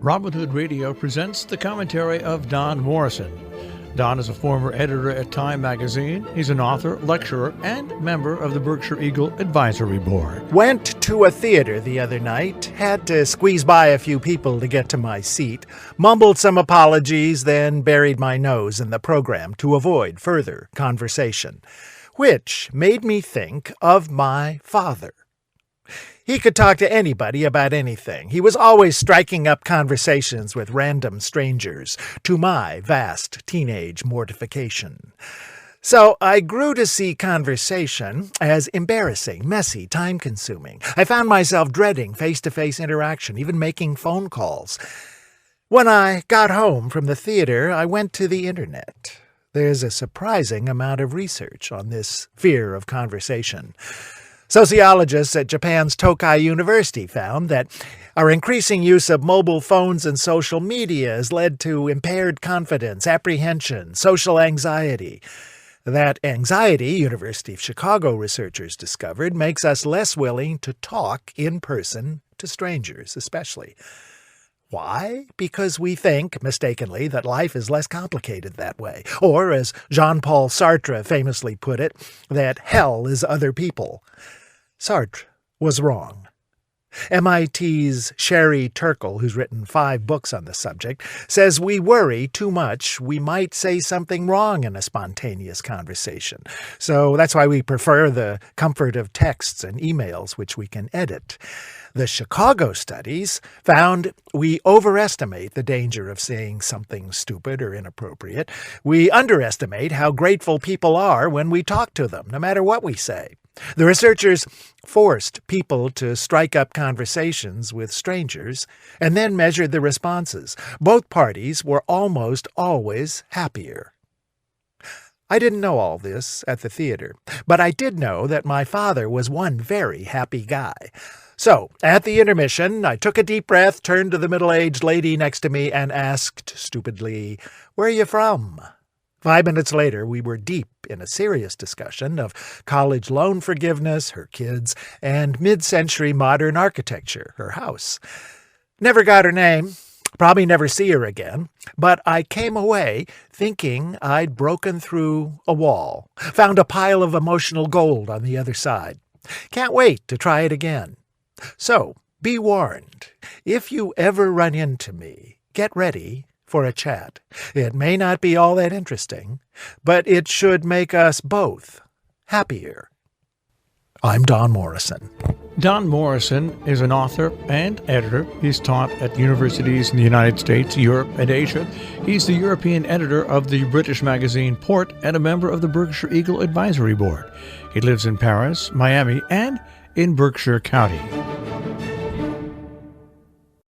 Robin Hood Radio presents the commentary of Don Morrison. Don is a former editor at Time magazine. He's an author, lecturer, and member of the Berkshire Eagle Advisory Board. Went to a theater the other night. Had to squeeze by a few people to get to my seat. Mumbled some apologies, then buried my nose in the program to avoid further conversation, which made me think of my father. He could talk to anybody about anything. He was always striking up conversations with random strangers, to my vast teenage mortification. So I grew to see conversation as embarrassing, messy, time-consuming. I found myself dreading face-to-face interaction, even making phone calls. When I got home from the theater, I went to the internet. There's a surprising amount of research on this fear of conversation. Sociologists at Japan's Tokai University found that our increasing use of mobile phones and social media has led to impaired confidence, apprehension, social anxiety. That anxiety, University of Chicago researchers discovered, makes us less willing to talk in person to strangers, especially. Why? Because we think, mistakenly, that life is less complicated that way. Or, as Jean-Paul Sartre famously put it, that hell is other people. Sartre was wrong. MIT's Sherry Turkle, who's written 5 books on the subject, says we worry too much we might say something wrong in a spontaneous conversation. So that's why we prefer the comfort of texts and emails, which we can edit. The Chicago studies found we overestimate the danger of saying something stupid or inappropriate. We underestimate how grateful people are when we talk to them, no matter what we say. The researchers forced people to strike up conversations with strangers and then measured the responses. Both parties were almost always happier. I didn't know all this at the theater, but I did know that my father was one very happy guy. So, at the intermission, I took a deep breath, turned to the middle-aged lady next to me, and asked stupidly, "Where are you from?" 5 minutes later, we were deep in a serious discussion of college loan forgiveness, her kids, and mid-century modern architecture, her house. Never got her name, probably never see her again, but I came away thinking I'd broken through a wall, found a pile of emotional gold on the other side. Can't wait to try it again. So, be warned, if you ever run into me, get ready for a chat. It may not be all that interesting, but it should make us both happier. I'm Don Morrison. Don Morrison is an author and editor. He's taught at universities in the United States, Europe, and Asia. He's the European editor of the British magazine Port and a member of the Berkshire Eagle Advisory Board. He lives in Paris, Miami, and in Berkshire County.